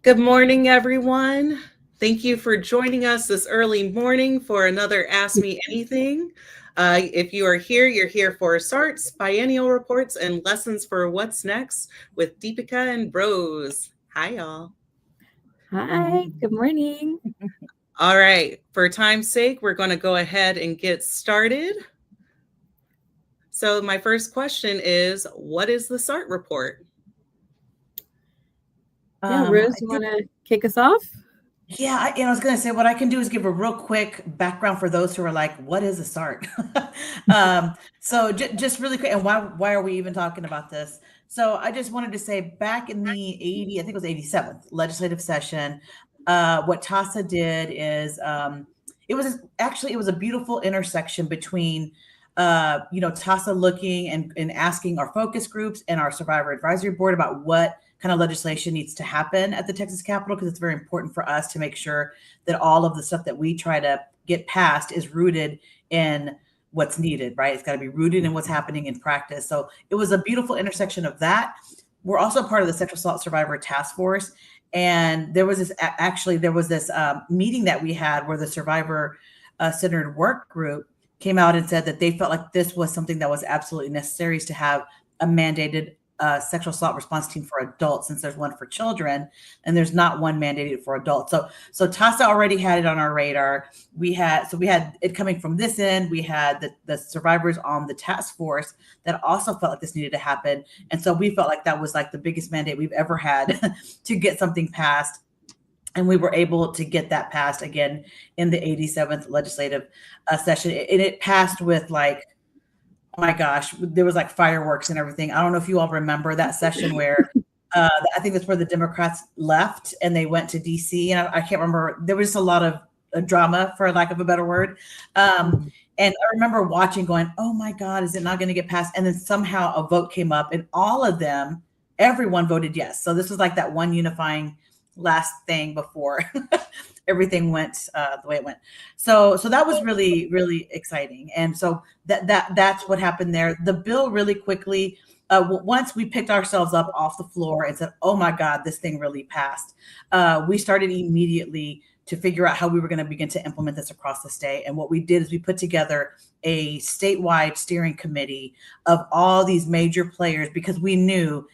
Good morning, everyone. Thank you for joining us this early morning for another Ask Me Anything. If you are here, you're here for SARTS, biennial reports, and lessons for what's next with Deepika and Rose. Hi, y'all. Hi, good morning. All right, for time's sake, we're going to go ahead and get started. So my first question is, what is the SART report? Rose, you want to kick us off? Yeah, I was going to say what I can do is give a real quick background for those who are like, "What is a SART?" So just really quick, and why are we even talking about this? So I just wanted to say, back in the 80, I think it was 87th legislative session, what TASA did is it was a beautiful intersection between TASA looking and asking our focus groups and our survivor advisory board about what kind of legislation needs to happen at the Texas Capitol, because it's very important for us to make sure that all of the stuff that we try to get passed is rooted in what's needed, right? It's got to be rooted in what's happening in practice. So it was a beautiful intersection of that. We're also part of the Sexual Assault Survivor Task Force. And there was this meeting that we had where the survivor centered work group came out and said that they felt like this was something that was absolutely necessary, to have a mandated sexual assault response team for adults, since there's one for children and there's not one mandated for adults. So TASA already had it on our radar. We had it coming from this end. We had the survivors on the task force that also felt like this needed to happen. And so we felt like that was like the biggest mandate we've ever had to get something passed. And we were able to get that passed again in the 87th legislative session. And it passed with like, oh my gosh, there was like fireworks and everything. I don't know if you all remember that session where I think that's where the Democrats left and they went to DC. And I can't remember. There was just a lot of drama, for lack of a better word. And I remember watching going, oh my God, is it not going to get passed? And then somehow a vote came up and everyone voted yes. So this was like that one unifying last thing before everything went the way it went. So that was really, really exciting. And so that's what happened there. The bill really quickly, once we picked ourselves up off the floor and said, oh my God, this thing really passed, we started immediately to figure out how we were going to begin to implement this across the state. And what we did is we put together a statewide steering committee of all these major players, because we knew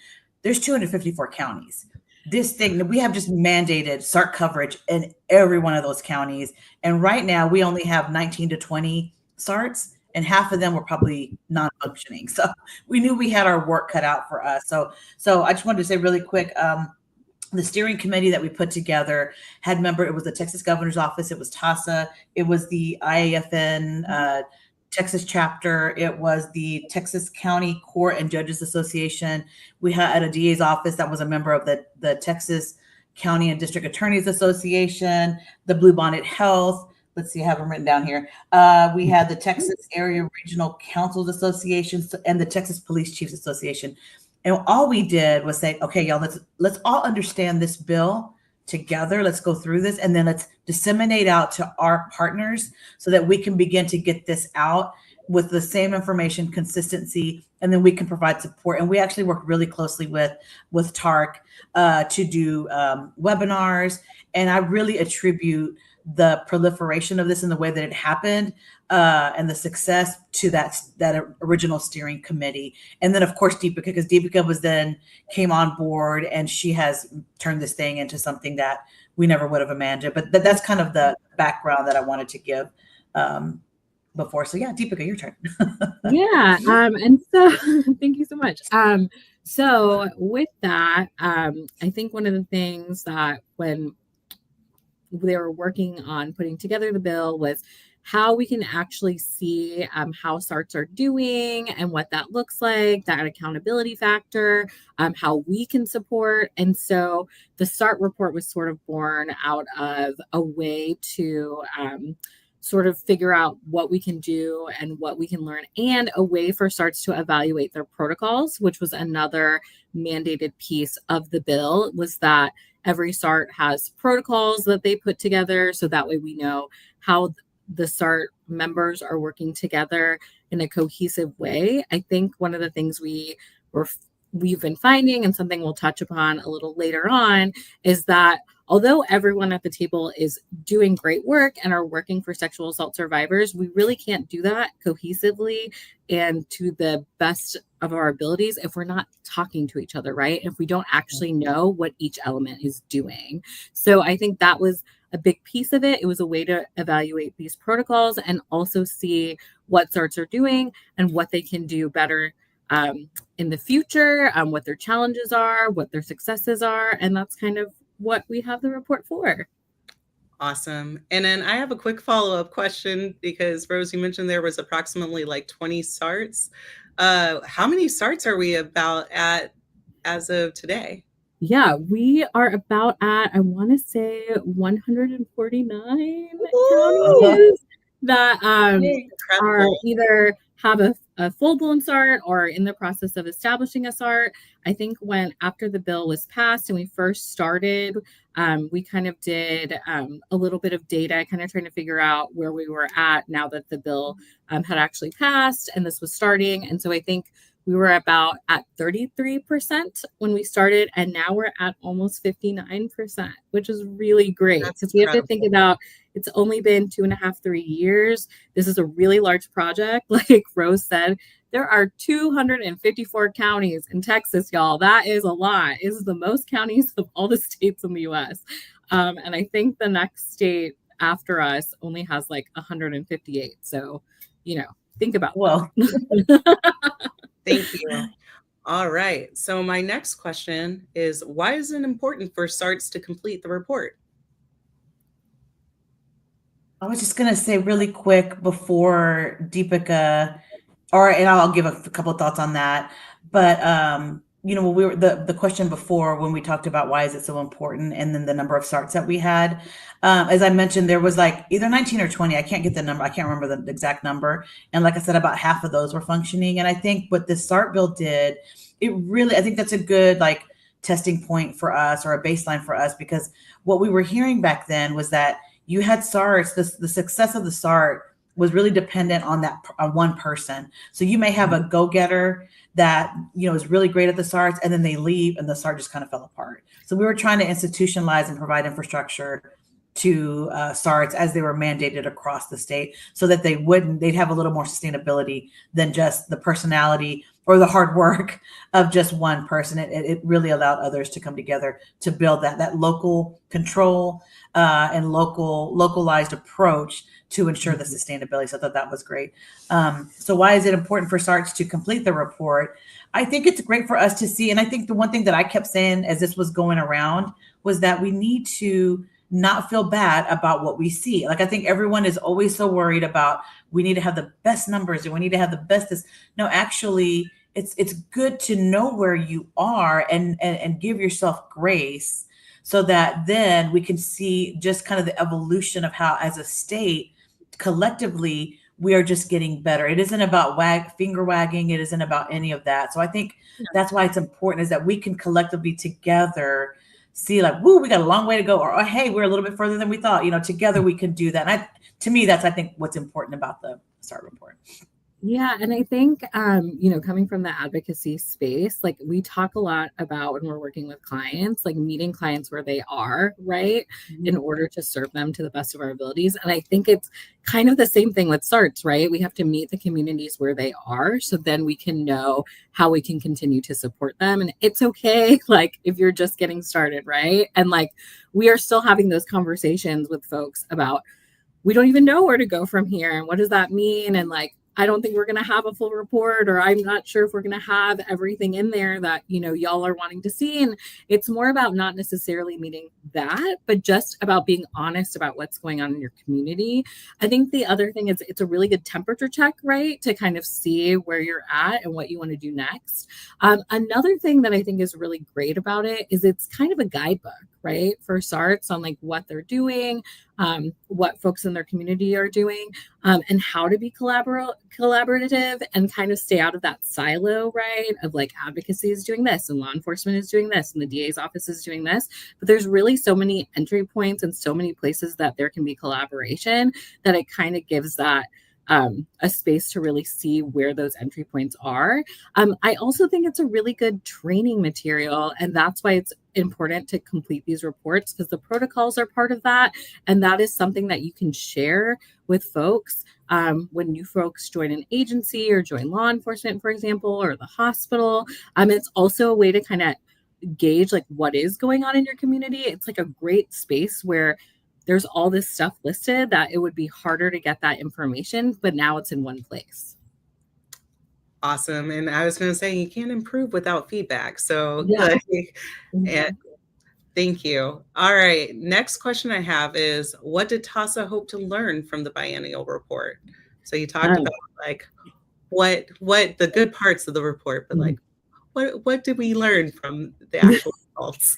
there's 254 counties. This thing, we have just mandated SART coverage in every one of those counties. And right now we only have 19 to 20 SARTs, and half of them were probably non-functioning. So we knew we had our work cut out for us. So I just wanted to say really quick, the steering committee that we put together it was the Texas Governor's Office, it was TASA, it was the IAFN Texas chapter, it was the Texas County Court and Judges Association. We had a DA's office that was a member of the Texas County and District Attorneys Association, the Bluebonnet Health. Let's see, I have them written down here. We had the Texas Area Regional Councils Association and the Texas Police Chiefs Association. And all we did was say, okay, y'all, let's all understand this bill together. Let's go through this, and then let's disseminate out to our partners so that we can begin to get this out with the same information, consistency, and then we can provide support. And we actually work really closely with TARC to do webinars. And I really attribute the proliferation of this and the way that it happened and the success to that original steering committee. And then of course Deepika, because Deepika came on board, and she has turned this thing into something that we never would have imagined. But that's kind of the background that I wanted to give before. So yeah, Deepika, your turn. Yeah. And so thank you so much. So with that, I think one of the things that when they were working on putting together the bill was how we can actually see how SARTs are doing and what that looks like, that accountability factor, how we can support. And so the SART report was sort of born out of a way to sort of figure out what we can do and what we can learn, and a way for SARTs to evaluate their protocols, which was another mandated piece of the bill, was that every SART has protocols that they put together. So that way we know how the SART members are working together in a cohesive way. I think one of the things we were we've been finding, and something we'll touch upon a little later on, is that although everyone at the table is doing great work and are working for sexual assault survivors, we really can't do that cohesively and to the best of our abilities if we're not talking to each other, right? If we don't actually know what each element is doing. So I think that was a big piece of it. It was a way to evaluate these protocols and also see what SARTs are doing and what they can do better in the future, what their challenges are, what their successes are. And that's kind of what we have the report for. Awesome. And then I have a quick follow-up question because Rose, you mentioned there was approximately like 20 SARTs. How many SARTs are we about at as of today? Yeah, we are about at, I want to say 149 counties that are either have a full-blown SART or in the process of establishing a SART. I think after the bill was passed and we first started, we kind of did a little bit of data, kind of trying to figure out where we were at now that the bill had actually passed and this was starting. And so I think we were about at 33% when we started, and now we're at almost 59%, which is really great because we have to think about it's only been 2.5, 3 years. This is a really large project. Like Rose said, there are 254 counties in Texas, y'all. That is a lot. This is the most counties of all the states in the U.S. And I think the next state after us only has like 158. So, think about that. Thank you. All right. So my next question is, why is it important for SARTs to complete the report? I was just going to say really quick before Deepika, and I'll give a couple of thoughts on that. But, when we were the question before when we talked about why is it so important and then the number of SARTs that we had, as I mentioned, there was like either 19 or 20. I can't get the number. I can't remember the exact number. And like I said, about half of those were functioning. And I think what this SART bill did, I think that's a good like testing point for us or a baseline for us, because what we were hearing back then was that you had SARTs, the success of the SART was really dependent on one person. So you may have a go-getter that, is really great at the SARTs, and then they leave and the SART just kind of fell apart. So we were trying to institutionalize and provide infrastructure to SARTs as they were mandated across the state so that they'd have a little more sustainability than just the personality or the hard work of just one person. It really allowed others to come together to build that local control and localized approach to ensure the sustainability. So I thought that was great. So why is it important for SARTs to complete the report? I think it's great for us to see. And I think the one thing that I kept saying as this was going around was that we need to not feel bad about what we see. Like, I think everyone is always so worried about, we need to have the best numbers and we need to have the best this. No, actually, it's good to know where you are and give yourself grace so that then we can see just kind of the evolution of how, as a state, collectively, we are just getting better. It isn't about finger wagging. It isn't about any of that. So I think that's why it's important, is that we can collectively together see like, woo, we got a long way to go, or, oh, hey, we're a little bit further than we thought. Together we can do that. And to me, that's, I think, what's important about the SART report. Yeah. And I think, coming from the advocacy space, like we talk a lot about when we're working with clients, like meeting clients where they are, right, in order to serve them to the best of our abilities. And I think it's kind of the same thing with SARTs, right? We have to meet the communities where they are, so then we can know how we can continue to support them. And it's okay, like if you're just getting started, right? And like we are still having those conversations with folks about, we don't even know where to go from here. And what does that mean? And like, I don't think we're going to have a full report, or I'm not sure if we're going to have everything in there that, y'all are wanting to see. And it's more about not necessarily meeting that, but just about being honest about what's going on in your community. I think the other thing is it's a really good temperature check, right? To kind of see where you're at and what you want to do next. Another thing that I think is really great about it is it's kind of a guidebook, right? For SARTs on like what they're doing, what folks in their community are doing, and how to be collaborative and kind of stay out of that silo, right? Of like advocacy is doing this and law enforcement is doing this and the DA's office is doing this. But there's really so many entry points and so many places that there can be collaboration that it kind of gives that a space to really see where those entry points are. I also think it's a really good training material, and that's why it's important to complete these reports, because the protocols are part of that, and that is something that you can share with folks when new folks join an agency or join law enforcement, for example, or the hospital. It's also a way to kind of gauge like what is going on in your community. It's like a great space where there's all this stuff listed that it would be harder to get that information, but now it's in one place. Awesome. And I was going to say, you can't improve without feedback. So Yeah. and thank you. All right. Next question I have is, what did TASA hope to learn from the biennial report? So you talked about like what the good parts of the report, but like what did we learn from the actual results?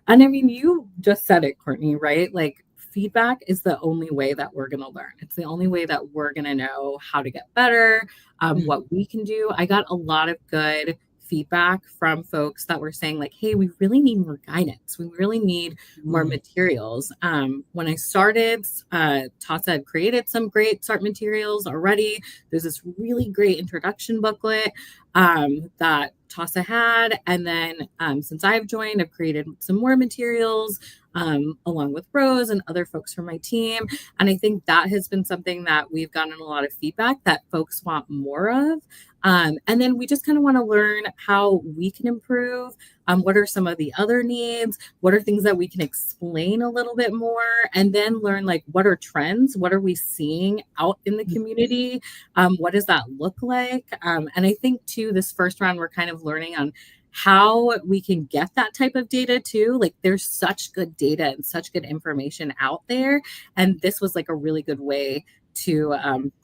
And I mean, you just said it, Courtney, right? Like feedback is the only way that we're going to learn. It's the only way that we're going to know how to get better, what we can do. I got a lot of good feedback from folks that were saying like, hey, we really need more guidance. We really need more materials. When I started, TASA had created some great SART materials already. There's this really great introduction booklet that TASA had. And then since I've joined, I've created some more materials along with Rose and other folks from my team. And I think that has been something that we've gotten a lot of feedback that folks want more of. And then we just kind of want to learn how we can improve. What are some of the other needs? What are things that we can explain a little bit more? And then learn like, what are trends? What are we seeing out in the community? What does that look like? And I think too, this first round, we're kind of learning on how we can get that type of data too. Like there's such good data and such good information out there. And this was like a really good way to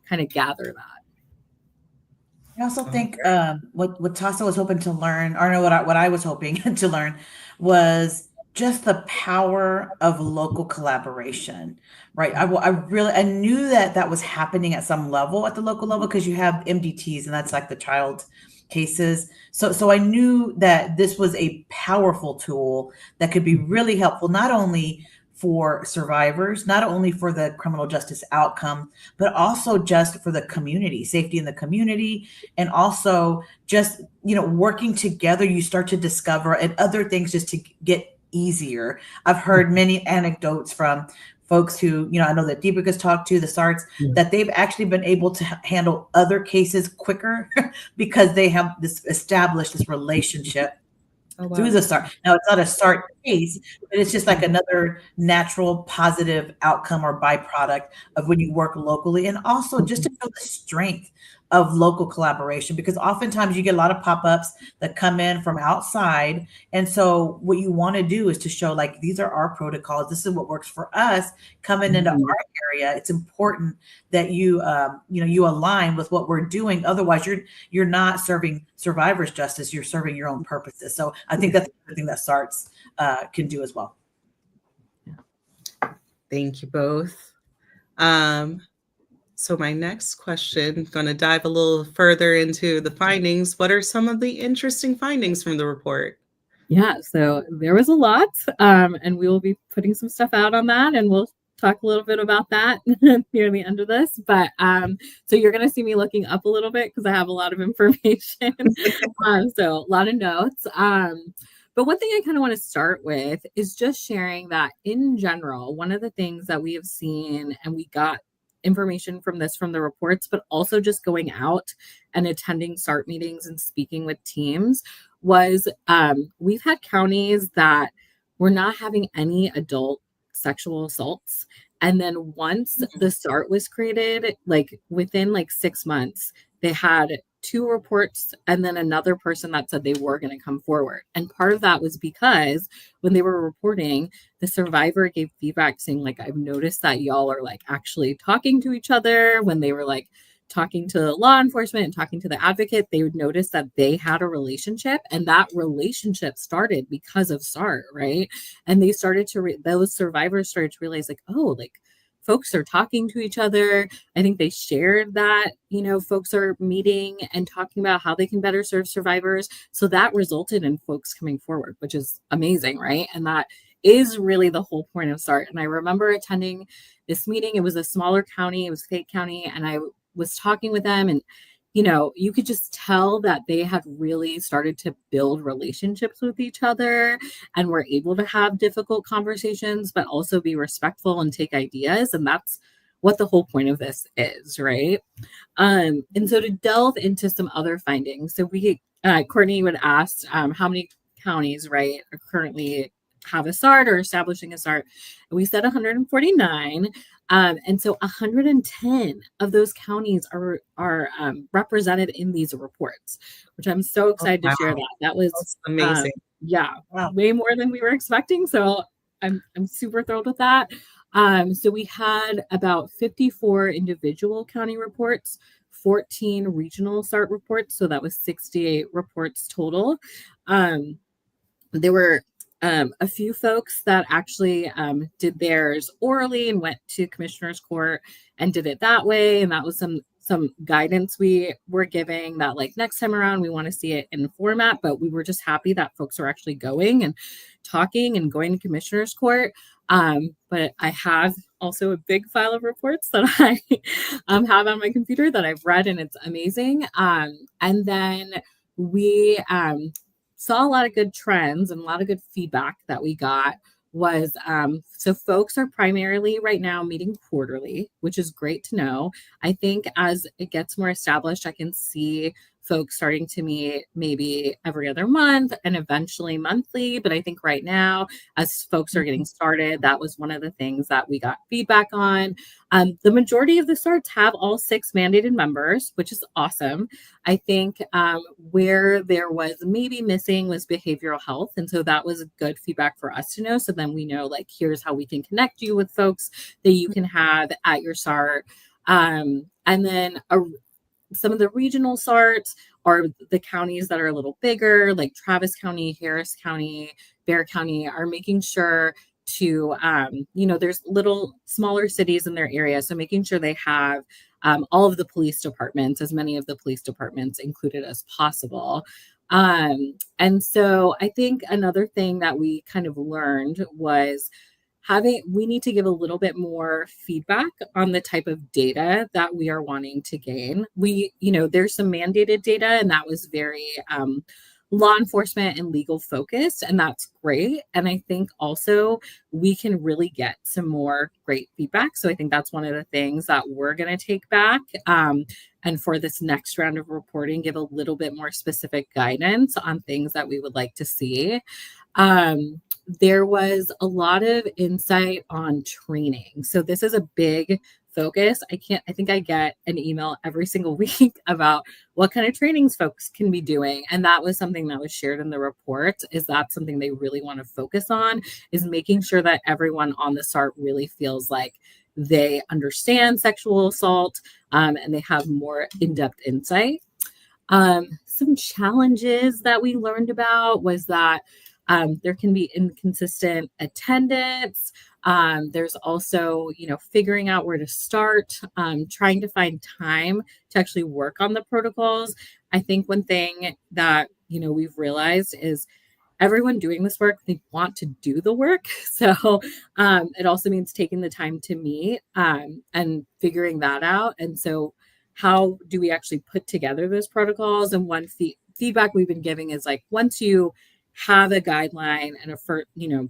kind of gather that. I also think what TASA was hoping to learn, or no, what I was hoping to learn was just the power of local collaboration, right? I knew that was happening at some level at the local level, because you have MDTs, and that's like the child cases. So I knew that this was a powerful tool that could be really helpful, not only for survivors, not only for the criminal justice outcome, but also just for the community, safety in the community. And also just, working together, you start to discover and other things just to get easier. I've heard many anecdotes from folks who, I know that Deepika's talked to, the SARTS, that they've actually been able to handle other cases quicker because they have established this relationship through the SART. Now, it's not a SART case, but it's just like another natural positive outcome or byproduct of when you work locally, and also just to show the strength of local collaboration, because oftentimes you get a lot of pop-ups that come in from outside. And so what you want to do is to show like, these are our protocols. This is what works for us coming into our area. It's important that you align with what we're doing. Otherwise you're not serving survivors justice. You're serving your own purposes. So I think that's the thing that SARTS can do as well. Thank you both. So my next question, going to dive a little further into the findings. What are some of the interesting findings from the report? Yeah, so there was a lot, and we will be putting some stuff out on that, and we'll talk a little bit about that near the end of this. But so you're going to see me looking up a little bit because I have a lot of information. So a lot of notes. But one thing I kind of want to start with is just sharing that in general, one of the things that we have seen, and we got information from the reports, but also just going out and attending SART meetings and speaking with teams, was we've had counties that were not having any adult sexual assaults. And then once the SART was created, like within like 6 months, they had 2 reports and then another person that said they were going to come forward. And part of that was because when they were reporting, the survivor gave feedback saying like, I've noticed that y'all are like actually talking to each other. When they were like talking to law enforcement and talking to the advocate, they would notice that they had a relationship, and that relationship started because of SART, right? And they started to, those survivors started to realize like, oh, like folks are talking to each other. I think they shared that, folks are meeting and talking about how they can better serve survivors. So that resulted in folks coming forward, which is amazing, right? And that is really the whole point of SART. And I remember attending this meeting. It was a smaller county. It was Fayette County. And I was talking with them, and you could just tell that they had really started to build relationships with each other and were able to have difficult conversations, but also be respectful and take ideas. And that's what the whole point of this is, right? And so to delve into some other findings, so Courtney would ask how many counties, right, are currently have a SART or establishing a SART. And we said 149. And so 110 of those counties are represented in these reports, which I'm so excited to share that. That was That's amazing. Way more than we were expecting. So I'm super thrilled with that. So we had about 54 individual county reports, 14 regional SART reports. So that was 68 reports total. There were a few folks that actually did theirs orally and went to commissioner's court and did it that way. And that was some guidance we were giving that, like, next time around, we want to see it in format, but we were just happy that folks are actually going and talking and going to commissioner's court. But I have also a big file of reports that I have on my computer that I've read, and it's amazing. And then we saw a lot of good trends, and a lot of good feedback that we got was so folks are primarily right now meeting quarterly, which is great to know. I think as it gets more established, I can see folks starting to meet maybe every other month and eventually monthly. But I think right now, as folks are getting started, that was one of the things that we got feedback on. The majority of the SARTs have all 6 mandated members, which is awesome. I think where there was maybe missing was behavioral health. And so that was good feedback for us to know. So then we know, like, here's how we can connect you with folks that you can have at your SART. And then some of the regional SARTs are the counties that are a little bigger, like Travis County, Harris County, Bexar County, are making sure to, there's little smaller cities in their area. So making sure they have all of the police departments, as many of the police departments included as possible. And so I think another thing that we kind of learned was we need to give a little bit more feedback on the type of data that we are wanting to gain. There's some mandated data, and that was very law enforcement and legal focused, and that's great. And I think also we can really get some more great feedback. So I think that's one of the things that we're going to take back. And for this next round of reporting, give a little bit more specific guidance on things that we would like to see. There was a lot of insight on training. So this is a big focus. I think I get an email every single week about what kind of trainings folks can be doing. And that was something that was shared in the report, is that something they really want to focus on, is making sure that everyone on the SART really feels like they understand sexual assault and they have more in-depth insight. Some challenges that we learned about was that there can be inconsistent attendance. There's also, figuring out where to start, trying to find time to actually work on the protocols. I think one thing that, we've realized is everyone doing this work, they want to do the work. So it also means taking the time to meet and figuring that out. And so how do we actually put together those protocols? And one feedback we've been giving is, like, once you have a guideline and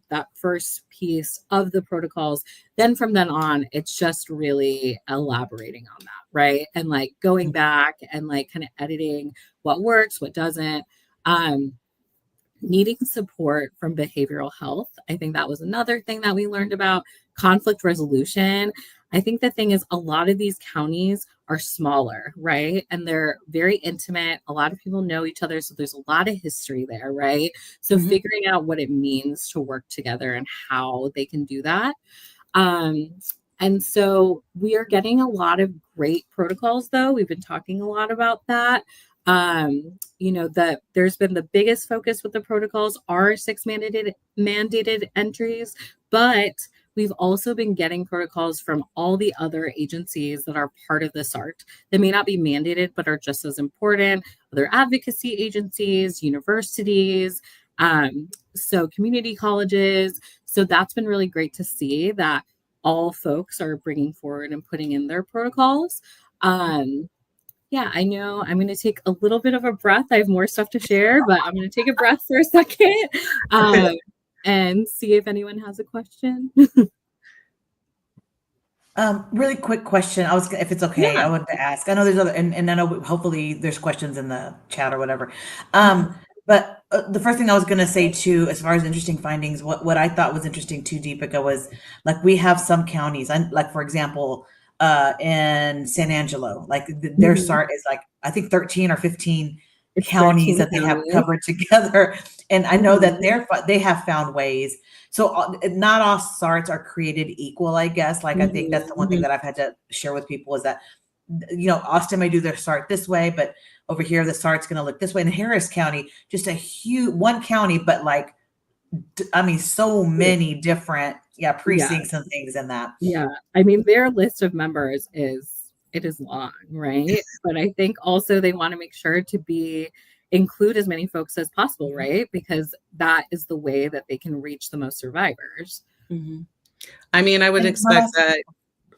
that first piece of the protocols, then from then on, it's just really elaborating on that, right? And like going back and like kind of editing what works, what doesn't. Needing support from behavioral health. I think that was another thing that we learned about. Conflict resolution. I think the thing is, a lot of these counties are smaller, right? And they're very intimate. A lot of people know each other. So there's a lot of history there, right? So figuring out what it means to work together and how they can do that. And so we are getting a lot of great protocols, though. We've been talking a lot about that. There's been the biggest focus with the protocols are 6 mandated entries, but we've also been getting protocols from all the other agencies that are part of the SART that may not be mandated, but are just as important. Other advocacy agencies, universities, so community colleges. So that's been really great to see that all folks are bringing forward and putting in their protocols. Yeah, I know I'm going to take a little bit of a breath. I have more stuff to share, but I'm going to take a breath for a second and see if anyone has a question. Really quick question. If it's okay, Yeah. I wanted to ask. I know there's other, and I know hopefully there's questions in the chat or whatever. But the first thing I was going to say too, as far as interesting findings, what I thought was interesting too, Deepika, was like we have some counties, and like for example, in San Angelo, like their SART is like I think 13 or 15 It's counties 13 that they have counties. covered together, and I know that they have found ways. So not all SARTs are created equal, I guess. Like I think that's the one thing that I've had to share with people is that, you know, Austin may do their SART this way, but over here the SART's going to look this way. In Harris County, just a huge one county, but like, I mean, so many different precincts and things in that. Yeah. I mean, their list of members is long, right? But I think also they want to make sure to include as many folks as possible, right? Because that is the way that they can reach the most survivors. I mean, I would expect that.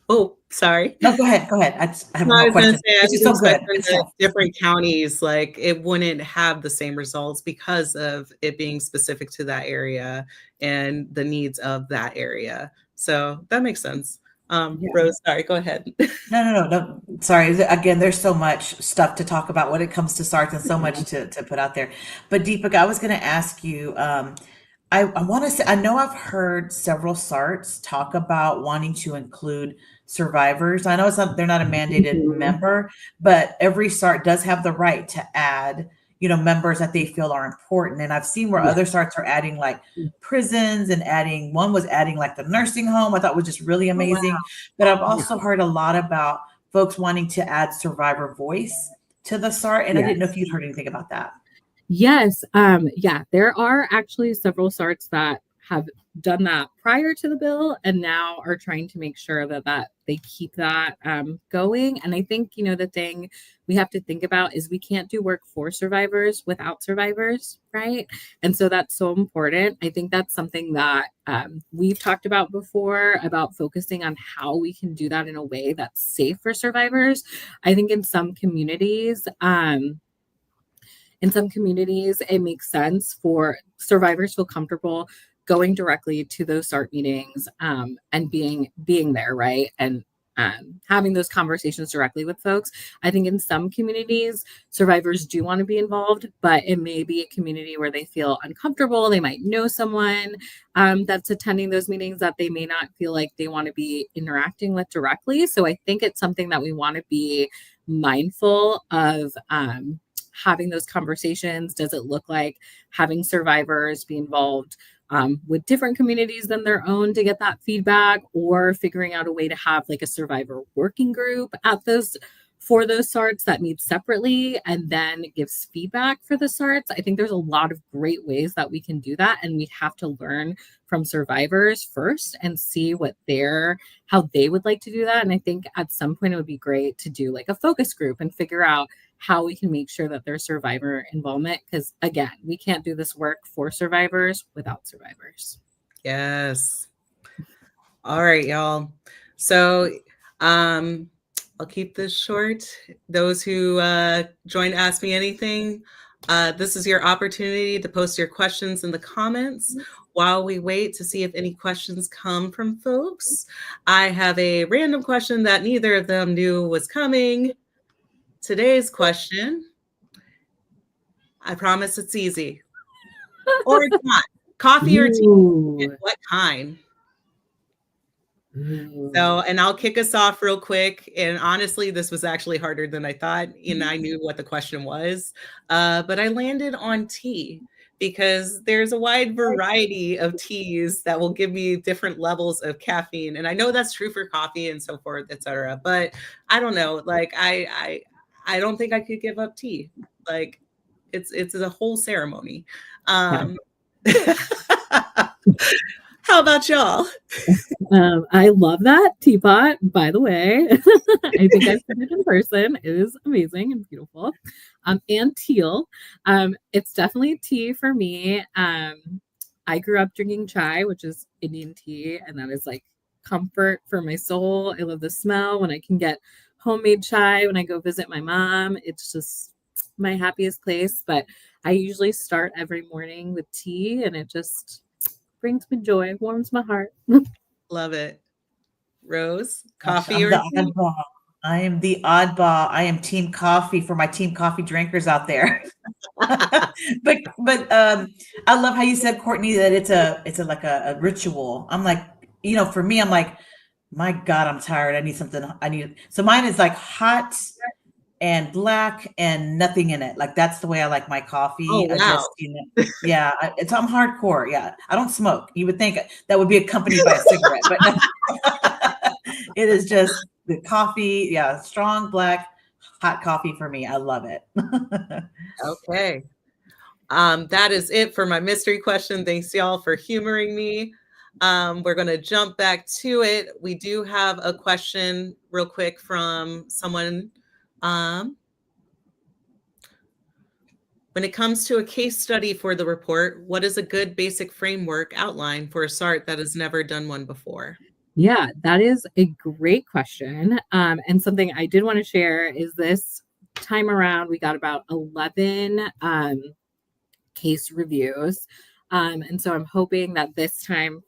Oh, sorry. No, go ahead. I have more questions. I would expect in different counties, like it wouldn't have the same results because of it being specific to that area and the needs of that area. So that makes sense. Rose, sorry, go ahead. No. Sorry. Again, there's so much stuff to talk about when it comes to SARTs and so much to put out there. But Deepika, I was going to ask you, I want to say, I know I've heard several SARTs talk about wanting to include survivors. I know they're not a mandated member, but every SART does have the right to add, you know, members that they feel are important. And I've seen where other SARTs are adding like prisons and one was adding like the nursing home. I thought was just really amazing. Wow. But I've also heard a lot about folks wanting to add survivor voice to the SART. And I didn't know if you'd heard anything about that. Yes. There are actually several SARTs that have done that prior to the bill and now are trying to make sure that they keep that going. And I think, you know, the thing we have to think about is we can't do work for survivors without survivors, right? And so that's so important. I think that's something that we've talked about before, about focusing on how we can do that in a way that's safe for survivors. I think in some communities, it makes sense for survivors to feel comfortable going directly to those SART meetings and being there, right? And having those conversations directly with folks. I think in some communities, survivors do want to be involved, but it may be a community where they feel uncomfortable. They might know someone that's attending those meetings that they may not feel like they want to be interacting with directly. So I think it's something that we want to be mindful of having those conversations. Does it look like having survivors be involved with different communities than their own to get that feedback, or figuring out a way to have like a survivor working group for those SARTs that meet separately and then gives feedback for the SARTs? I think there's a lot of great ways that we can do that, and we have to learn from survivors first and see how they would like to do that. And I think at some point it would be great to do like a focus group and figure out how we can make sure that there's survivor involvement. Because again, we can't do this work for survivors without survivors. Yes. All right, y'all. So I'll keep this short. Those who joined Ask Me Anything, this is your opportunity to post your questions in the comments while we wait to see if any questions come from folks. I have a random question that neither of them knew was coming. Today's question, I promise it's easy. Or it's not. Coffee or tea? And what kind? So, and I'll kick us off real quick. And honestly, this was actually harder than I thought. And I knew what the question was. But I landed on tea because there's a wide variety of teas that will give me different levels of caffeine. And I know that's true for coffee and so forth, etc. But I don't know. Like I don't think I could give up tea. Like it's a whole ceremony. How about y'all? I love that teapot, by the way. I think I've seen it in person. It is amazing and beautiful. And teal. It's definitely tea for me. I grew up drinking chai, which is Indian tea, and that is like comfort for my soul. I love the smell when I can get homemade chai when I go visit my mom. It's just my happiest place. But I usually start every morning with tea, and it just brings me joy, warms my heart. Love it. Rose, Gosh, coffee I'm or the tea? oddball. I am the oddball. I am team coffee for my team coffee drinkers out there. but I love how you said, Courtney, that it's a like a ritual. I'm like, for me, I'm like, my God, I'm tired. I need something. So mine is like hot and black and nothing in it. Like that's the way I like my coffee. Oh, I wow. just, yeah, I'm hardcore. Yeah, I don't smoke. You would think that would be accompanied by a cigarette, but no. It is just the coffee. Yeah, strong black hot coffee for me. I love it. Okay. That is it for my mystery question. Thanks y'all for humoring me. We're going to jump back to it. We do have a question real quick from someone. When it comes to a case study for the report, what is a good basic framework outline for a SART that has never done one before? Yeah, that is a great question. And something I did want to share is this time around, we got about 11 case reviews. And so I'm hoping that this time,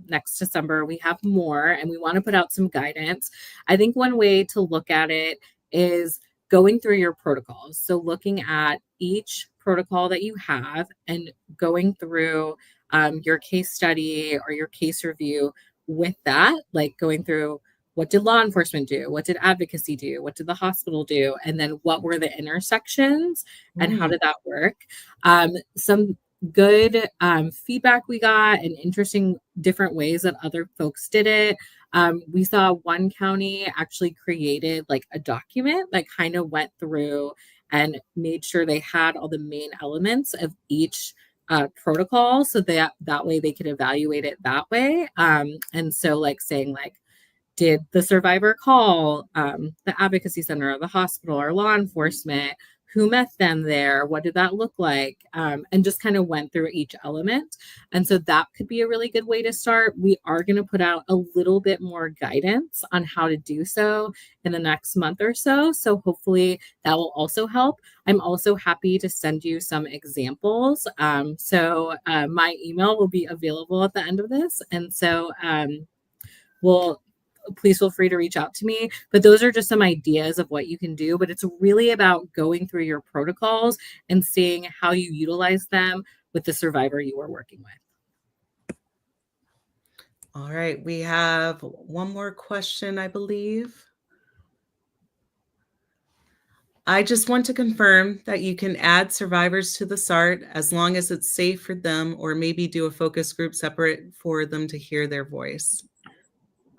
next December, we have more, and we want to put out some guidance. I think one way to look at it is going through your protocols. So looking at each protocol that you have and going through your case study or your case review with that, like going through what did law enforcement do? What did advocacy do? What did the hospital do? And then what were the intersections and how did that work? Some good feedback we got and interesting different ways that other folks did it. We saw one county actually created like a document that kind of went through and made sure they had all the main elements of each protocol so that way they could evaluate it that way. And so like saying like, did the survivor call the advocacy center or the hospital or law enforcement? Who met them there? What did that look like? And just kind of went through each element. And so that could be a really good way to start. We are going to put out a little bit more guidance on how to do so in the next month or so. So hopefully that will also help. I'm also happy to send you some examples. So my email will be available at the end of this. And so please feel free to reach out to me. But those are just some ideas of what you can do. But it's really about going through your protocols and seeing how you utilize them with the survivor you are working with. All right. We have one more question, I believe. I just want to confirm that you can add survivors to the SART as long as it's safe for them, or maybe do a focus group separate for them to hear their voice.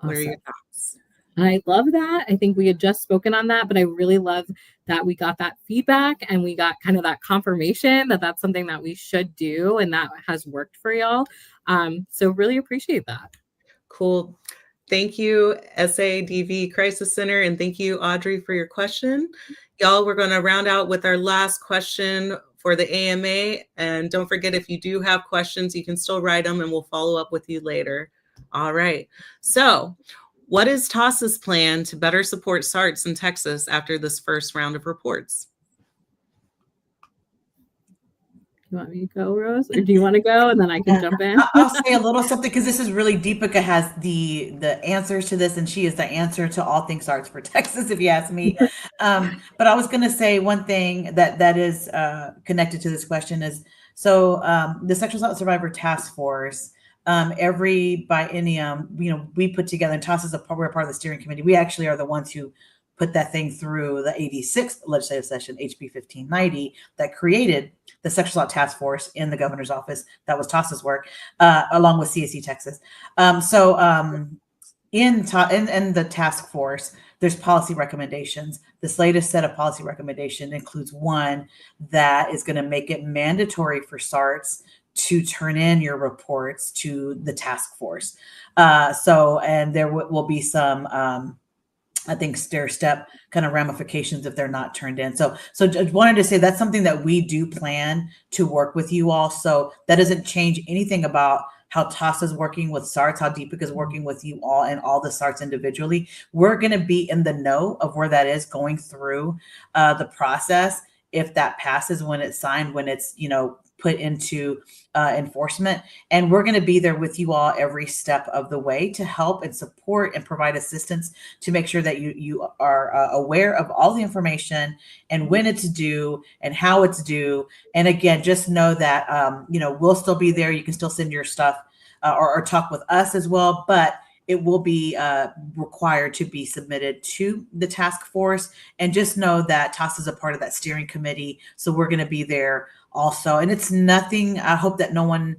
What are your thoughts? I love that. I think we had just spoken on that, but I really love that we got that feedback and we got kind of that confirmation that that's something that we should do and that has worked for y'all. So really appreciate that. Cool. Thank you, SADV Crisis Center, and thank you, Audrey, for your question. Y'all, we're going to round out with our last question for the AMA. And don't forget, if you do have questions, you can still write them and we'll follow up with you later. All right. So what is TASA's plan to better support SARTs in Texas after this first round of reports? You want me to go, Rose? Or do you want to go and then I can jump in? I'll say a little something because this is really, Deepika has the answers to this, and she is the answer to all things SARTs for Texas, if you ask me. But I was going to say one thing that is connected to this question is, so the Sexual Assault Survivor Task Force, every biennium, we put together, and we're a part of the steering committee. We actually are the ones who put that thing through the 86th legislative session, HB 1590, that created the Sexual Assault Task Force in the governor's office. That was TASA's work, along with CSC Texas. In the task force, there's policy recommendations. This latest set of policy recommendation includes one that is going to make it mandatory for SARTs to turn in your reports to the task force. And there will be some, I think, stair-step kind of ramifications if they're not turned in. So just wanted to say that's something that we do plan to work with you all. So that doesn't change anything about how TAS is working with SARTS, how Deepika is working with you all and all the SARTS individually. We're going to be in the know of where that is going through the process. If that passes, when it's signed, when it's, put into enforcement. And we're going to be there with you all every step of the way to help and support and provide assistance to make sure that you are aware of all the information and when it's due and how it's due. And again, just know that, we'll still be there. You can still send your stuff or talk with us as well, but it will be required to be submitted to the task force. And just know that TAS is a part of that steering committee. So we're going to be there also. And it's nothing, I hope that no one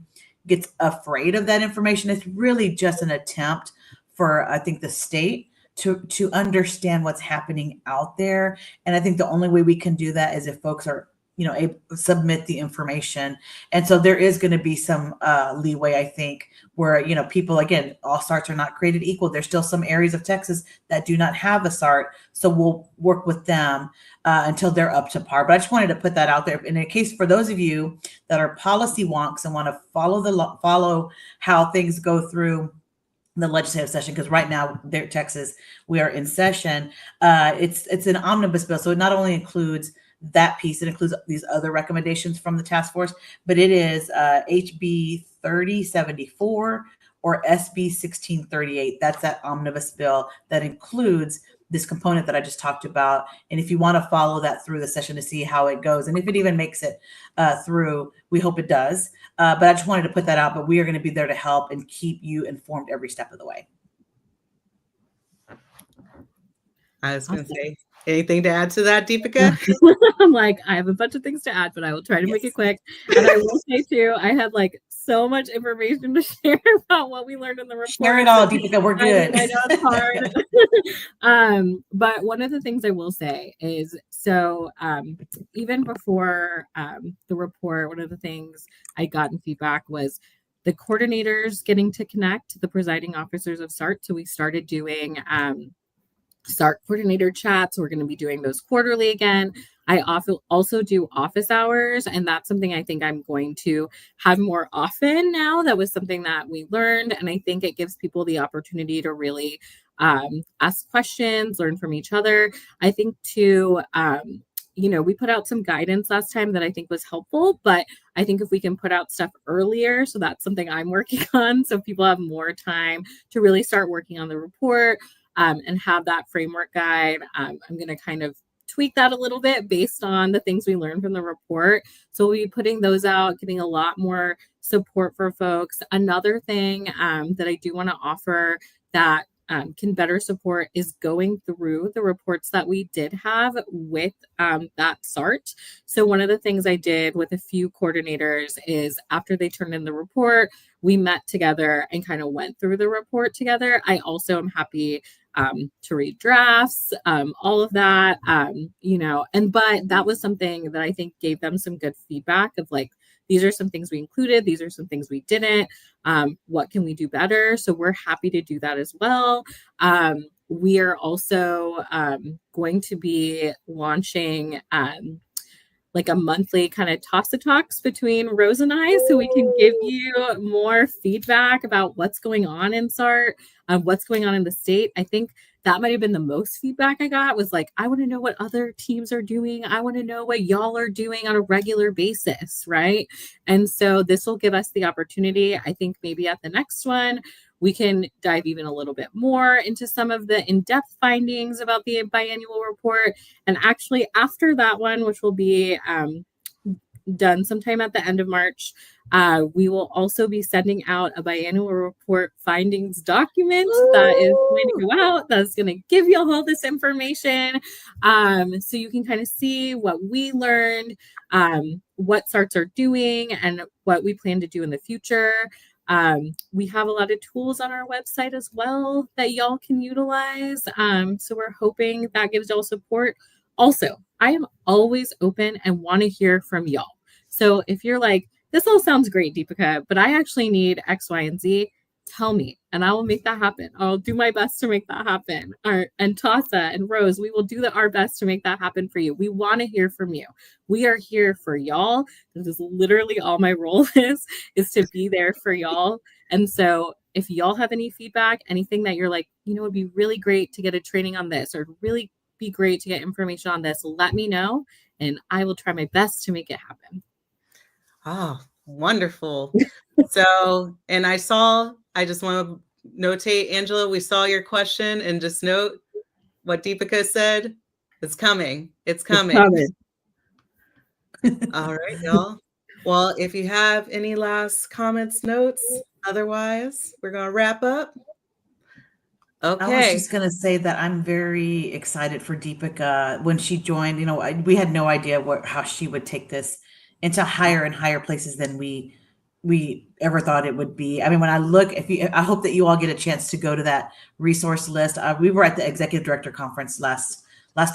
gets afraid of that information. It's really just an attempt for, I think, the state to understand what's happening out there. And I think the only way we can do that is if folks are, submit the information. And so there is going to be some leeway, I think, where, people, again, all SARTs are not created equal. There's still some areas of Texas that do not have a SART. So we'll work with them until they're up to par. But I just wanted to put that out there. And in case for those of you that are policy wonks and want to follow how things go through the legislative session, because right now there, Texas, we are in session. It's an omnibus bill. So it not only includes that piece, it includes these other recommendations from the task force, but it is HB 3074 or SB 1638. That's that omnibus bill that includes this component that I just talked about. And if you want to follow that through the session to see how it goes, and if it even makes it through, we hope it does. But I just wanted to put that out, but we are going to be there to help and keep you informed every step of the way. I was going to say, anything to add to that, Deepika? I'm like, I have a bunch of things to add, but I will try to make it quick. And I will say too, I had so much information to share about what we learned in the report. Share it all, Deepika. We're good. I know it's hard. But one of the things I will say is, so even before the report, one of the things I got in feedback was the coordinators getting to connect the presiding officers of SART. So we started doing SART coordinator chats. We're going to be doing those quarterly again. I also do office hours, and that's something I think I'm going to have more often now. That was something that we learned, and I think it gives people the opportunity to really ask questions, learn from each other. I think too, we put out some guidance last time that I think was helpful, but I think if we can put out stuff earlier, so that's something I'm working on, so people have more time to really start working on the report and have that framework guide. I'm going to kind of tweak that a little bit based on the things we learned from the report. So we'll be putting those out, getting a lot more support for folks. Another thing that I do want to offer that can better support is going through the reports that we did have with that SART. So one of the things I did with a few coordinators is after they turned in the report, we met together and kind of went through the report together. I also am happy to read drafts, all of that, but that was something that I think gave them some good feedback of these are some things we included, these are some things we didn't, what can we do better? So we're happy to do that as well. We are also going to be launching a monthly kind of toss-a-talks between Rose and I, so we can give you more feedback about what's going on in SART, what's going on in the state. I think that might have been the most feedback I got was I want to know what other teams are doing. I want to know what y'all are doing on a regular basis, right? And so this will give us the opportunity, I think maybe at the next one, we can dive even a little bit more into some of the in-depth findings about the biannual report. And actually after that one, which will be done sometime at the end of March, we will also be sending out a biannual report findings document that is going to go out. That's going to give you all this information. So you can kind of see what we learned, what SARTs are doing, and what we plan to do in the future. We have a lot of tools on our website as well that y'all can utilize. So we're hoping that gives y'all support. Also, I am always open and want to hear from y'all. So if you're this all sounds great, Deepika, but I actually need X, Y, and Z, tell me, and I will make that happen. I'll do my best to make that happen. And Tasa and Rose, we will do our best to make that happen for you. We want to hear from you. We are here for y'all. This is literally all my role is to be there for y'all And so if y'all have any feedback, anything that you're like, it'd be really great to get a training on this, or really be great to get information on this, let me know, and I will try my best to make it happen. Oh, wonderful. So, and I just want to notate, Angela, we saw your question, and just note what Deepika said. It's coming. It's coming. All right, y'all. Well, if you have any last comments, notes, otherwise, we're going to wrap up. Okay. I was just going to say that I'm very excited for Deepika. When she joined, we had no idea how she would take this into higher and higher places than we ever thought it would be. I mean, when I look, I hope that you all get a chance to go to that resource list. We were at the executive director conference last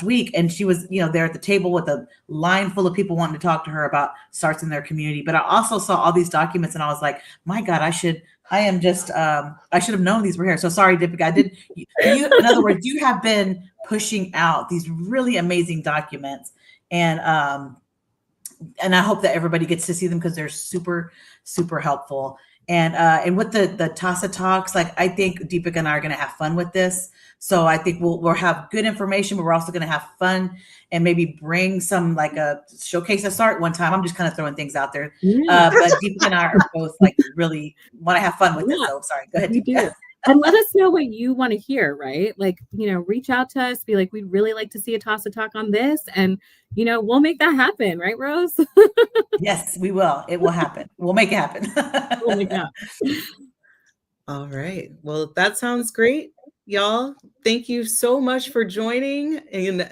week, and she was, there at the table with a line full of people wanting to talk to her about SARTS in their community. But I also saw all these documents, and I was like, my God, I should have known these were here. So sorry, Deepika. In other words, you have been pushing out these really amazing documents, and I hope that everybody gets to see them, because they're super, super helpful. And with the TASA talks, like, I think Deepika and I are going to have fun with this. So I think we'll have good information, but we're also going to have fun, and maybe bring some, like, a showcase of SART one time. I'm just kind of throwing things out there. Yeah. But Deepika and I are both, like, really want to have fun with this. So sorry, go ahead, Deepika. And let us know what you want to hear, right? Like, reach out to us, be like, we'd really like to see a TASA talk on this. And, we'll make that happen. Right, Rose? Yes, we will. It will happen. We'll make it happen. We'll make it happen. All right. Well, that sounds great, y'all. Thank you so much for joining. And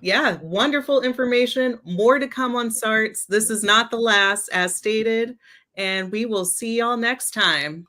yeah, wonderful information. More to come on SARTS. This is not the last, as stated. And we will see y'all next time.